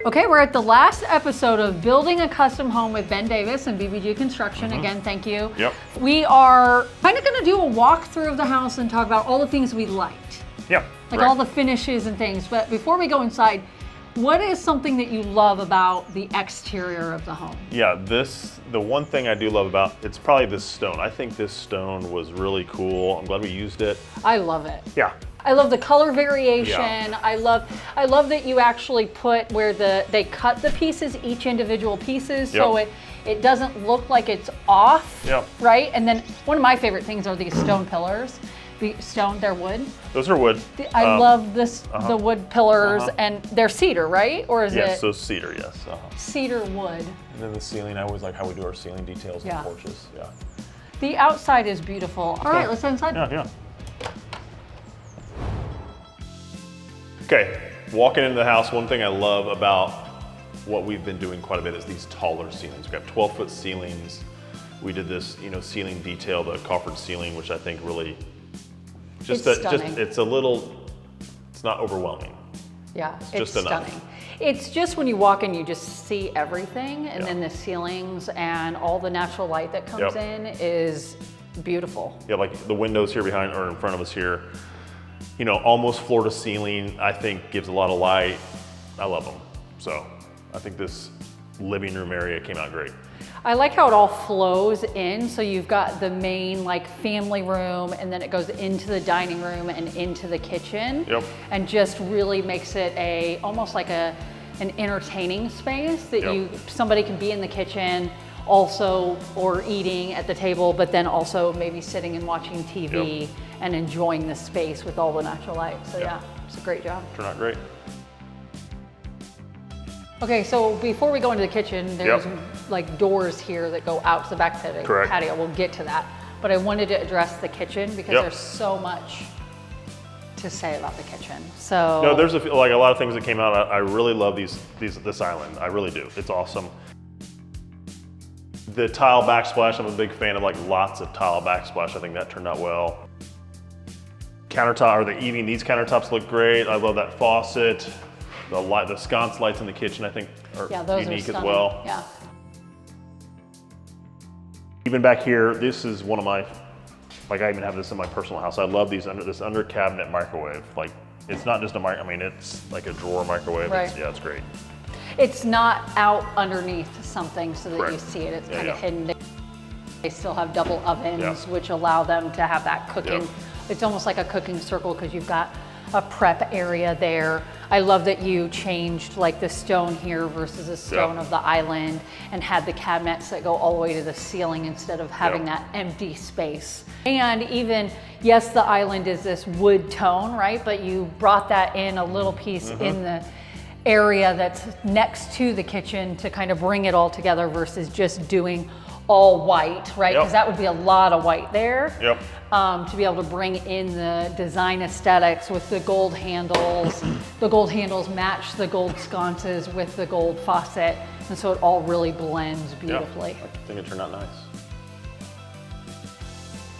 Okay, we're at the last episode of Building a Custom Home with Ben Davis and BBG Construction. Again, thank you. Yep. We are kind of going to do a walkthrough of the house and talk about all the things we liked. Yep. Like all the finishes and things. But before we go inside, what is something that you love about the exterior of the home? Yeah, the one thing I do love about, it's probably this stone. I think this stone was really cool. I'm glad we used it. I love it. Yeah. I love the color variation. Yeah. I love that you actually put where they cut the pieces, each individual pieces, so it doesn't look like it's off, right? And then one of my favorite things are these stone pillars. They're wood. Those are wood. I love the wood pillars, and they're cedar, right? Or is it? Yes, so cedar, yes. Cedar wood. And then the ceiling, I always like how we do our ceiling details in the porches. Yeah. The outside is beautiful. All right, let's go inside. Yeah. Okay, walking into the house, one thing I love about what we've been doing quite a bit is these taller ceilings. We have 12-foot ceilings. We did this, ceiling detail, the coffered ceiling, which I think really it's not overwhelming. Yeah, it's just enough. Stunning. It's just when you walk in, you just see everything, and then the ceilings and all the natural light that comes in is beautiful. Yeah, like the windows here behind or in front of us here, almost floor to ceiling, I think gives a lot of light. I love them. So I think this living room area came out great. I like how it all flows in. So you've got the main family room, and then it goes into the dining room and into the kitchen. And just really makes it almost like an entertaining space that somebody can be in the kitchen also, or eating at the table, but then also maybe sitting and watching TV and enjoying the space with all the natural light. So yeah, it's a great job. Turned out great. Okay, so before we go into the kitchen, there's doors here that go out to the back patio. We'll get to that. But I wanted to address the kitchen because there's so much to say about the kitchen. So no, there's a lot of things that came out. I really love this island. I really do. It's awesome. The tile backsplash, I'm a big fan of lots of tile backsplash. I think that turned out well. Countertop, these countertops look great. I love that faucet. The sconce lights in the kitchen, I think, are unique as well. Yeah. Even back here, this is one of my, I even have this in my personal house. I love this under cabinet microwave. It's not just it's like a drawer microwave. Right. It's great. It's not out underneath something so that you see it. It's kind of hidden. They still have double ovens, which allow them to have that cooking. It's almost like a cooking circle because you've got a prep area there. I love that you changed the stone here versus the stone of the island, and had the cabinets that go all the way to the ceiling instead of having that empty space. And even, yes, the island is this wood tone, right? But you brought that in a little piece in the area that's next to the kitchen to kind of bring it all together versus just doing all white, right? Because that would be a lot of white there. To be able to bring in the design aesthetics with the gold handles. The gold handles match the gold sconces with the gold faucet. And so it all really blends beautifully. I think it turned out nice.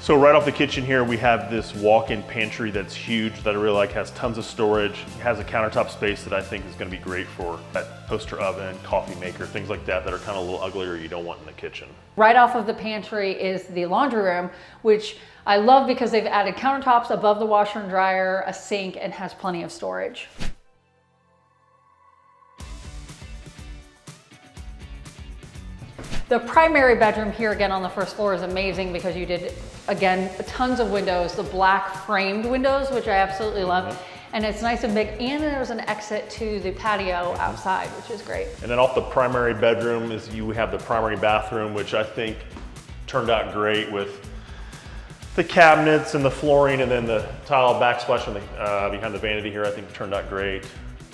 So right off the kitchen here, we have this walk-in pantry that's huge that I really like, has tons of storage. It has a countertop space that I think is gonna be great for that toaster oven, coffee maker, things like that are kind of a little uglier you don't want in the kitchen. Right off of the pantry is the laundry room, which I love because they've added countertops above the washer and dryer, a sink, and has plenty of storage. The primary bedroom here again on the first floor is amazing because you did, again, tons of windows, the black framed windows, which I absolutely love. And it's nice and big, and there's an exit to the patio outside, which is great. And then off the primary bedroom you have the primary bathroom, which I think turned out great with the cabinets and the flooring, and then the tile backsplash behind the vanity here, I think turned out great.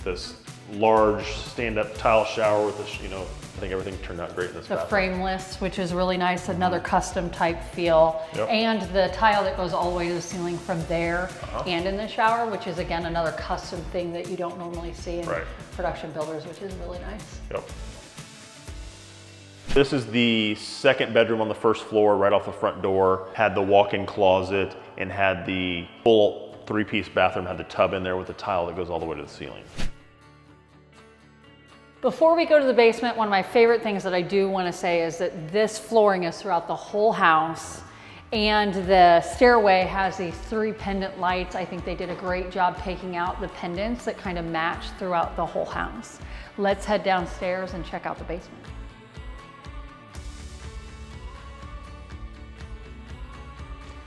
This large stand-up tile shower with I think everything turned out great in this bathroom. Frameless, which is really nice, another custom type feel. And the tile that goes all the way to the ceiling from there and in the shower, which is again another custom thing that you don't normally see in production builders, which is really nice. This is the second bedroom on the first floor, right off the front door. Had the walk-in closet and had the full 3-piece bathroom, had the tub in there with the tile that goes all the way to the ceiling. Before we go to the basement, one of my favorite things that I do want to say is that this flooring is throughout the whole house, and the stairway has these 3 pendant lights. I think they did a great job taking out the pendants that kind of match throughout the whole house. Let's head downstairs and check out the basement.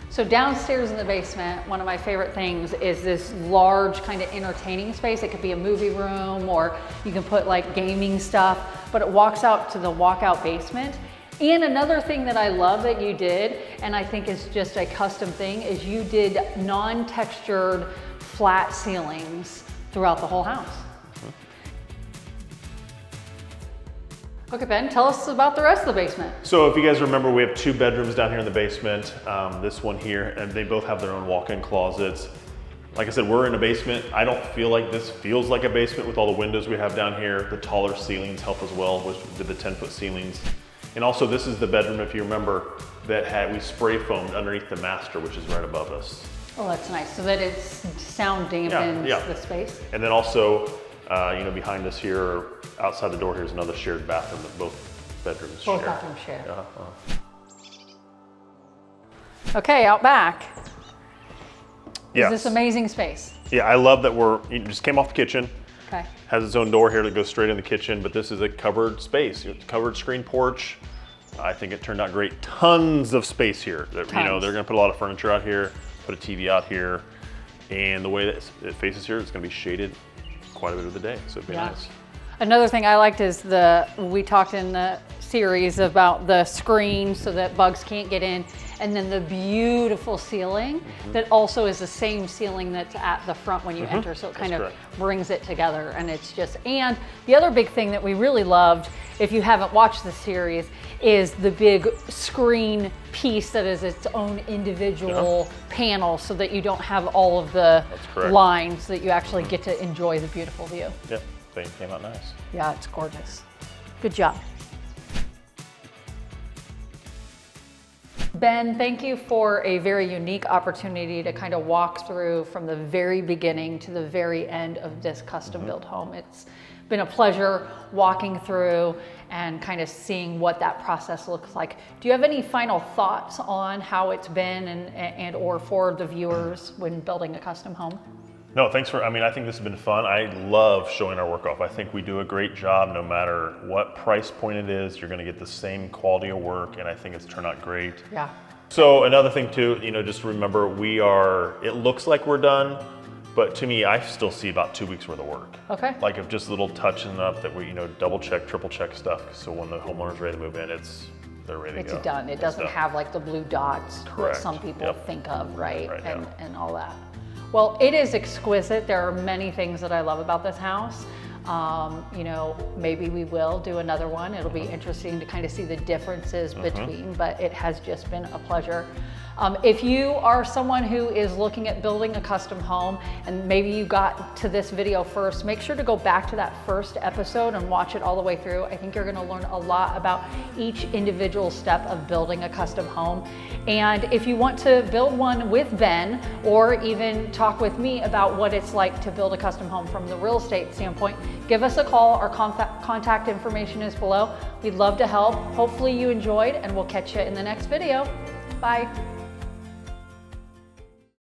So downstairs in the basement, one of my favorite things is this large kind of entertaining space. It could be a movie room, or you can put like gaming stuff, but it walks out to the walkout basement. And another thing that I love that you did, and I think is just a custom thing, is you did non-textured flat ceilings throughout the whole house. Okay, Ben, tell us about the rest of the basement. So if you guys remember, we have 2 bedrooms down here in the basement. This one here, and they both have their own walk-in closets. Like I said, we're in a basement. I don't feel like this feels like a basement with all the windows we have down here. The taller ceilings help as well, which did the 10-foot ceilings. And also, this is the bedroom, if you remember, that we spray foamed underneath the master, which is right above us. Oh, that's nice. So that it's sound dampens the space. And then also, you know, behind us here, outside the door here is another shared bathroom that both bedrooms share. Both bathrooms share. Okay, out back. Yes. Is this amazing space? Yeah, I love that you just came off the kitchen. Okay. Has its own door here that goes straight in the kitchen, but this is a covered space. It's a covered screen porch. I think it turned out great. Tons of space here. You know, they're gonna put a lot of furniture out here, put a TV out here, and the way that it faces here, it's gonna be shaded quite a bit of the day, so it'd be nice. Another thing I liked is we talked in the series about the screen so that bugs can't get in, and then the beautiful ceiling that also is the same ceiling that's at the front when you enter, so it kind of brings it together. And it's just, and the other big thing that we really loved, if you haven't watched the series, is the big screen piece that is its own individual panel, so that you don't have all of the lines, that you actually get to enjoy the beautiful view. Yep, thing came out nice. Yeah, it's gorgeous. Good job. Ben, thank you for a very unique opportunity to kind of walk through from the very beginning to the very end of this custom built home. It's been a pleasure walking through and kind of seeing what that process looks like. Do you have any final thoughts on how it's been and or for the viewers when building a custom home? No, thanks for, I think this has been fun. I love showing our work off. I think we do a great job no matter what price point it is. You're gonna get the same quality of work, and I think it's turned out great. Yeah. So another thing too, just remember it looks like we're done, but to me, I still see about 2 weeks worth of work. Okay. Like of just little touching up that we, double check, triple check stuff. So when the homeowner's ready to move in, they're ready to go. It's done. It doesn't have like the blue dots that some people think of, right? Right, and all that. Well, it is exquisite. There are many things that I love about this house. Maybe we will do another one. It'll be interesting to kind of see the differences between, but it has just been a pleasure. If you are someone who is looking at building a custom home and maybe you got to this video first, make sure to go back to that first episode and watch it all the way through. I think you're going to learn a lot about each individual step of building a custom home. And if you want to build one with Ben, or even talk with me about what it's like to build a custom home from the real estate standpoint, give us a call. Our contact information is below. We'd love to help. Hopefully you enjoyed, and we'll catch you in the next video. Bye.